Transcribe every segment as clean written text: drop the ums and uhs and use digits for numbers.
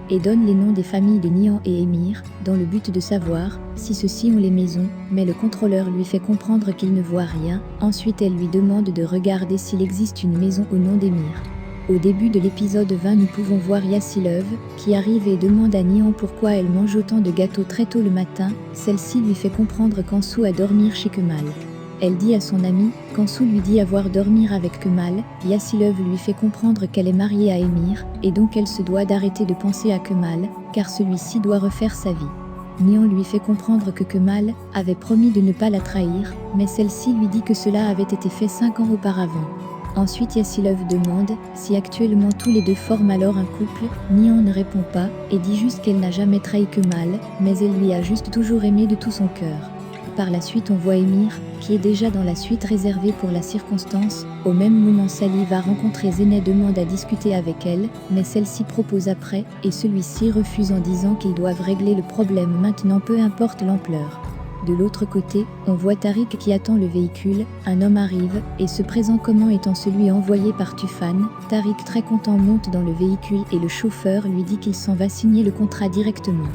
et donne les noms des familles de Nihan et Émir, dans le but de savoir si ceux-ci ont les maisons, mais le contrôleur lui fait comprendre qu'il ne voit rien. Ensuite elle lui demande de regarder s'il existe une maison au nom d'Émir. Au début de l'épisode 20 nous pouvons voir Yassilov, qui arrive et demande à Nihan pourquoi elle mange autant de gâteaux très tôt le matin. Celle-ci lui fait comprendre qu'Ansou a dormir chez Kemal. Elle dit à son ami, qu'Ansou lui dit avoir dormir avec Kemal. Yassilov lui fait comprendre qu'elle est mariée à Émir, et donc elle se doit d'arrêter de penser à Kemal, car celui-ci doit refaire sa vie. Nihan lui fait comprendre que Kemal avait promis de ne pas la trahir, mais celle-ci lui dit que cela avait été fait 5 ans auparavant. Ensuite Yassilov demande si actuellement tous les deux forment alors un couple. Nihan ne répond pas, et dit juste qu'elle n'a jamais trahi Kemal, mais elle lui a juste toujours aimé de tout son cœur. Par la suite on voit Émir, qui est déjà dans la suite réservée pour la circonstance. Au même moment Sally va rencontrer Zeyneh, demande à discuter avec elle, mais celle-ci propose après, et celui-ci refuse en disant qu'ils doivent régler le problème maintenant peu importe l'ampleur. De l'autre côté, on voit Tariq qui attend le véhicule. Un homme arrive et se présente comme étant celui envoyé par Tufan. Tariq, très content, monte dans le véhicule et le chauffeur lui dit qu'il s'en va signer le contrat directement.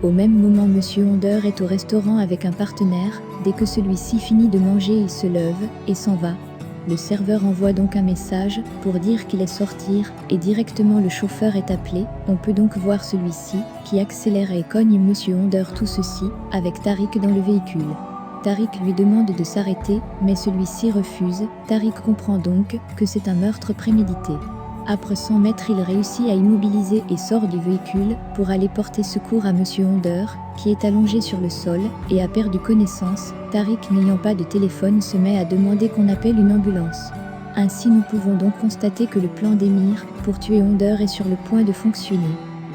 Au même moment, Monsieur Honder est au restaurant avec un partenaire. Dès que celui-ci finit de manger, il se lève et s'en va. Le serveur envoie donc un message pour dire qu'il est sortir, et directement le chauffeur est appelé. On peut donc voir celui-ci qui accélère et cogne Monsieur Honder, tout ceci avec Tariq dans le véhicule. Tariq lui demande de s'arrêter, mais celui-ci refuse. Tariq comprend donc que c'est un meurtre prémédité. Après 100 mètres, il réussit à immobiliser et sort du véhicule pour aller porter secours à Monsieur Honder, qui est allongé sur le sol et a perdu connaissance. Tariq, n'ayant pas de téléphone, se met à demander qu'on appelle une ambulance. Ainsi nous pouvons donc constater que le plan d'Émir pour tuer Honder est sur le point de fonctionner.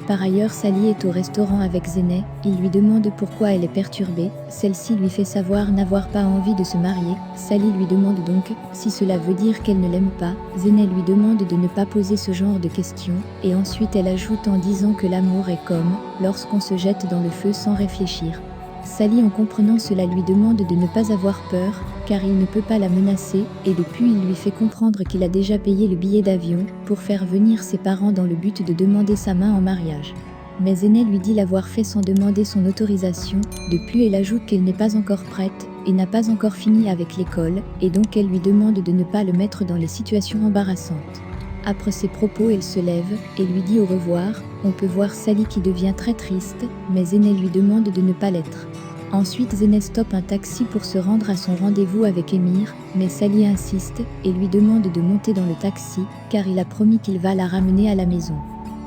Par ailleurs, Sally est au restaurant avec Zeyneh. Il lui demande pourquoi elle est perturbée. Celle-ci lui fait savoir n'avoir pas envie de se marier. Sally lui demande donc si cela veut dire qu'elle ne l'aime pas. Zeyneh lui demande de ne pas poser ce genre de questions, et ensuite elle ajoute en disant que l'amour est comme lorsqu'on se jette dans le feu sans réfléchir. Sally, en comprenant cela, lui demande de ne pas avoir peur, car il ne peut pas la menacer, et depuis il lui fait comprendre qu'il a déjà payé le billet d'avion pour faire venir ses parents dans le but de demander sa main en mariage. Mais Zeyneh lui dit l'avoir fait sans demander son autorisation. De plus, elle ajoute qu'elle n'est pas encore prête et n'a pas encore fini avec l'école, et donc elle lui demande de ne pas le mettre dans les situations embarrassantes. Après ces propos, elle se lève et lui dit au revoir. On peut voir Sally qui devient très triste, mais Zeyneh lui demande de ne pas l'être. Ensuite, Zeyneh stoppe un taxi pour se rendre à son rendez-vous avec Émir, mais Sally insiste et lui demande de monter dans le taxi, car il a promis qu'il va la ramener à la maison.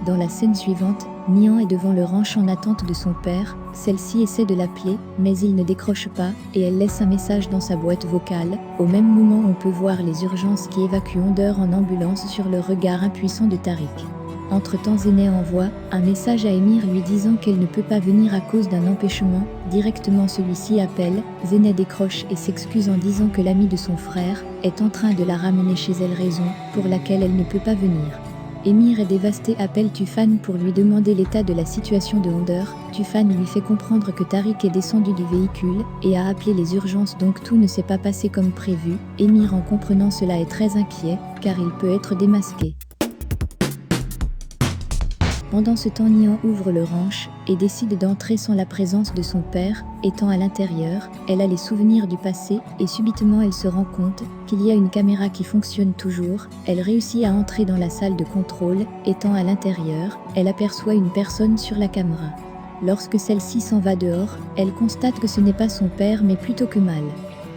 Dans la scène suivante, Nihan est devant le ranch en attente de son père. Celle-ci essaie de l'appeler, mais il ne décroche pas, et elle laisse un message dans sa boîte vocale. Au même moment, on peut voir les urgences qui évacuent Honder en ambulance sur le regard impuissant de Tariq. Entre-temps, Zeyneh envoie un message à Émir lui disant qu'elle ne peut pas venir à cause d'un empêchement. Directement, celui-ci appelle. Zeyneh décroche et s'excuse en disant que l'ami de son frère est en train de la ramener chez elle, raison pour laquelle elle ne peut pas venir. Émir est dévasté, appelle Tufan pour lui demander l'état de la situation de Honder. Tufan lui fait comprendre que Tariq est descendu du véhicule et a appelé les urgences, donc tout ne s'est pas passé comme prévu. Émir, en comprenant cela, est très inquiet, car il peut être démasqué. Pendant ce temps, Nihan ouvre le ranch et décide d'entrer sans la présence de son père. Étant à l'intérieur, elle a les souvenirs du passé et subitement elle se rend compte qu'il y a une caméra qui fonctionne toujours. Elle réussit à entrer dans la salle de contrôle. Étant à l'intérieur, elle aperçoit une personne sur la caméra. Lorsque celle-ci s'en va dehors, elle constate que ce n'est pas son père mais plutôt Kemal.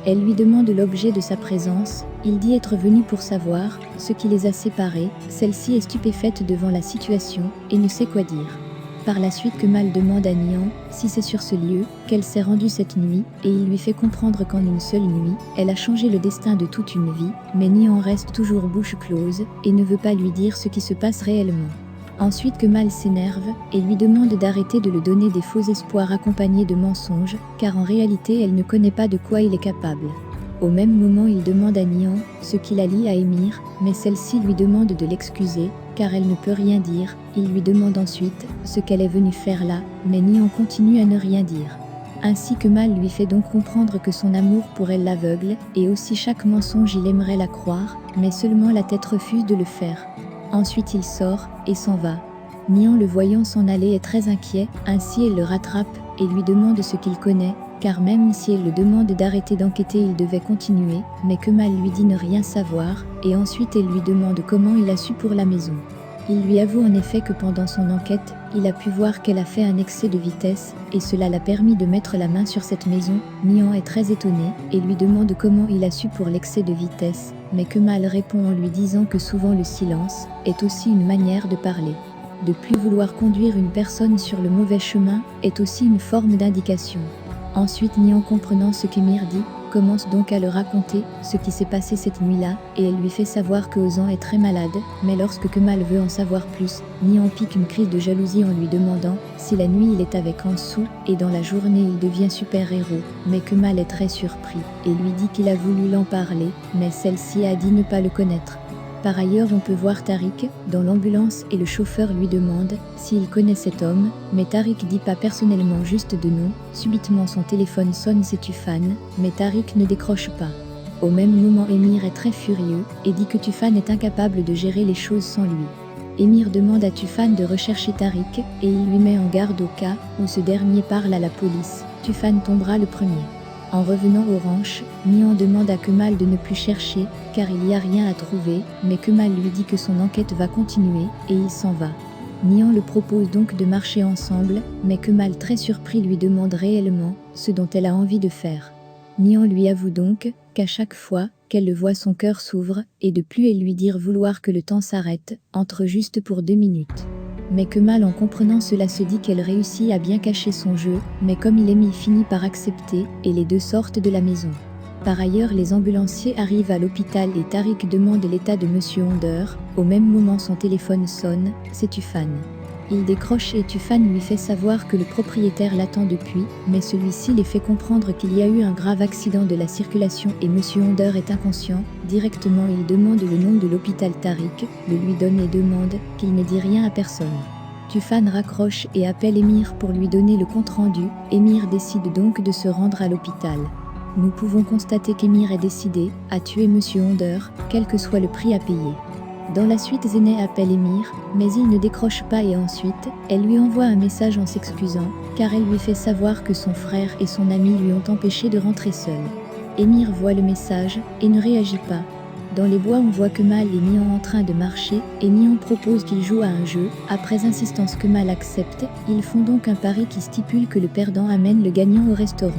Elle lui demande l'objet de sa présence. Il dit être venu pour savoir ce qui les a séparés. Celle-ci est stupéfaite devant la situation et ne sait quoi dire. Par la suite, Kemal demande à Nihan si c'est sur ce lieu qu'elle s'est rendue cette nuit, et il lui fait comprendre qu'en une seule nuit, elle a changé le destin de toute une vie, mais Nihan reste toujours bouche close et ne veut pas lui dire ce qui se passe réellement. Ensuite, Kemal s'énerve et lui demande d'arrêter de lui donner des faux espoirs accompagnés de mensonges, car en réalité elle ne connaît pas de quoi il est capable. Au même moment, il demande à Nihan ce qu'il a dit à Émir, mais celle-ci lui demande de l'excuser, car elle ne peut rien dire. Il lui demande ensuite ce qu'elle est venue faire là, mais Nihan continue à ne rien dire. Ainsi, Kemal lui fait donc comprendre que son amour pour elle l'aveugle, et aussi chaque mensonge il aimerait la croire, mais seulement la tête refuse de le faire. Ensuite il sort et s'en va. Nian le voyant s'en aller est très inquiet, ainsi elle le rattrape et lui demande ce qu'il connaît, car même si elle le demande d'arrêter d'enquêter il devait continuer, mais Kemal lui dit ne rien savoir, et ensuite elle lui demande comment il a su pour la maison. Il lui avoue en effet que pendant son enquête, il a pu voir qu'elle a fait un excès de vitesse, et cela l'a permis de mettre la main sur cette maison. Nian est très étonné, et lui demande comment il a su pour l'excès de vitesse, mais Kemal répond en lui disant que souvent le silence est aussi une manière de parler. De plus vouloir conduire une personne sur le mauvais chemin est aussi une forme d'indication. Ensuite Nian, comprenant ce qu'Emir dit, commence donc à le raconter ce qui s'est passé cette nuit-là, et elle lui fait savoir que Ozan est très malade, mais lorsque Kemal veut en savoir plus, Nian pique une crise de jalousie en lui demandant si la nuit il est avec Ansu, et dans la journée il devient super-héros, mais Kemal est très surpris, et lui dit qu'il a voulu l'en parler, mais celle-ci a dit ne pas le connaître. Par ailleurs on peut voir Tariq dans l'ambulance et le chauffeur lui demande s'il connaît cet homme, mais Tariq dit pas personnellement, juste de nom. Subitement son téléphone sonne, c'est Tufan, mais Tariq ne décroche pas. Au même moment Emir est très furieux et dit que Tufan est incapable de gérer les choses sans lui. Emir demande à Tufan de rechercher Tariq et il lui met en garde au cas où ce dernier parle à la police. Tufan tombera le premier. En revenant au ranch, Nian demande à Kemal de ne plus chercher, car il n'y a rien à trouver, mais Kemal lui dit que son enquête va continuer, et il s'en va. Nian le propose donc de marcher ensemble, mais Kemal, très surpris, lui demande réellement ce dont elle a envie de faire. Nian lui avoue donc qu'à chaque fois qu'elle le voit son cœur s'ouvre, et de plus elle lui dit vouloir que le temps s'arrête, entre juste pour 2 minutes. Mais Kemal, en comprenant cela, se dit qu'elle réussit à bien cacher son jeu, mais comme il finit par accepter, et les deux sortent de la maison. Par ailleurs les ambulanciers arrivent à l'hôpital et Tariq demande l'état de Monsieur Onder. Au même moment son téléphone sonne, c'est Tufan. Il décroche et Tufan lui fait savoir que le propriétaire l'attend depuis, mais celui-ci les fait comprendre qu'il y a eu un grave accident de la circulation et Monsieur Onder est inconscient. Directement il demande le nom de l'hôpital. Tariq le lui donne et demande qu'il ne dit rien à personne. Tufan raccroche et appelle Emir pour lui donner le compte-rendu. Emir décide donc de se rendre à l'hôpital. Nous pouvons constater qu'Emir est décidé à tuer Monsieur Onder, quel que soit le prix à payer. Dans la suite Zéné appelle Emir, mais il ne décroche pas et ensuite, elle lui envoie un message en s'excusant, car elle lui fait savoir que son frère et son ami lui ont empêché de rentrer seul. Emir voit le message et ne réagit pas. Dans les bois on voit Kemal et Nian en train de marcher, et Nian propose qu'ils jouent à un jeu. Après insistance Kemal accepte, ils font donc un pari qui stipule que le perdant amène le gagnant au restaurant.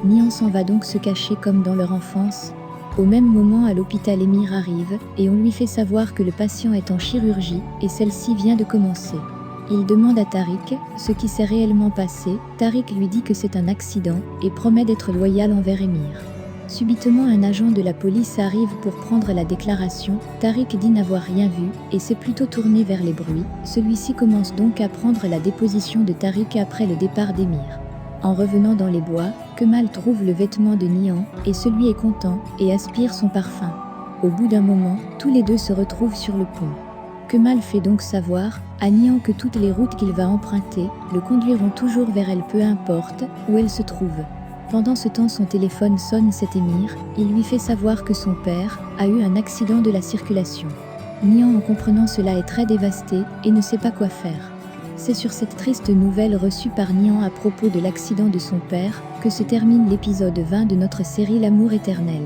Nian s'en va donc se cacher comme dans leur enfance. Au même moment à l'hôpital Emir arrive, et on lui fait savoir que le patient est en chirurgie, et celle-ci vient de commencer. Il demande à Tariq ce qui s'est réellement passé. Tariq lui dit que c'est un accident, et promet d'être loyal envers Emir. Subitement un agent de la police arrive pour prendre la déclaration. Tariq dit n'avoir rien vu, et s'est plutôt tourné vers les bruits. Celui-ci commence donc à prendre la déposition de Tariq après le départ d'Emir. En revenant dans les bois, Kemal trouve le vêtement de Nian, et celui est content, et aspire son parfum. Au bout d'un moment, tous les deux se retrouvent sur le pont. Kemal fait donc savoir à Nian que toutes les routes qu'il va emprunter le conduiront toujours vers elle, peu importe où elle se trouve. Pendant ce temps son téléphone sonne, c'est Emir. Il lui fait savoir que son père a eu un accident de la circulation. Nian, en comprenant cela, est très dévasté et ne sait pas quoi faire. C'est sur cette triste nouvelle reçue par Nian à propos de l'accident de son père que se termine l'épisode 20 de notre série L'amour éternel.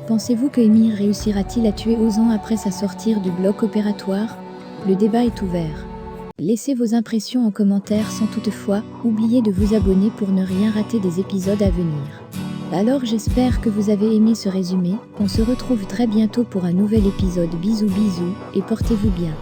Pensez-vous que Emir réussira-t-il à tuer Ozan après sa sortie du bloc opératoire? Le débat est ouvert. Laissez vos impressions en commentaire sans toutefois oublier de vous abonner pour ne rien rater des épisodes à venir. Alors j'espère que vous avez aimé ce résumé. On se retrouve très bientôt pour un nouvel épisode. Bisous bisous et portez-vous bien.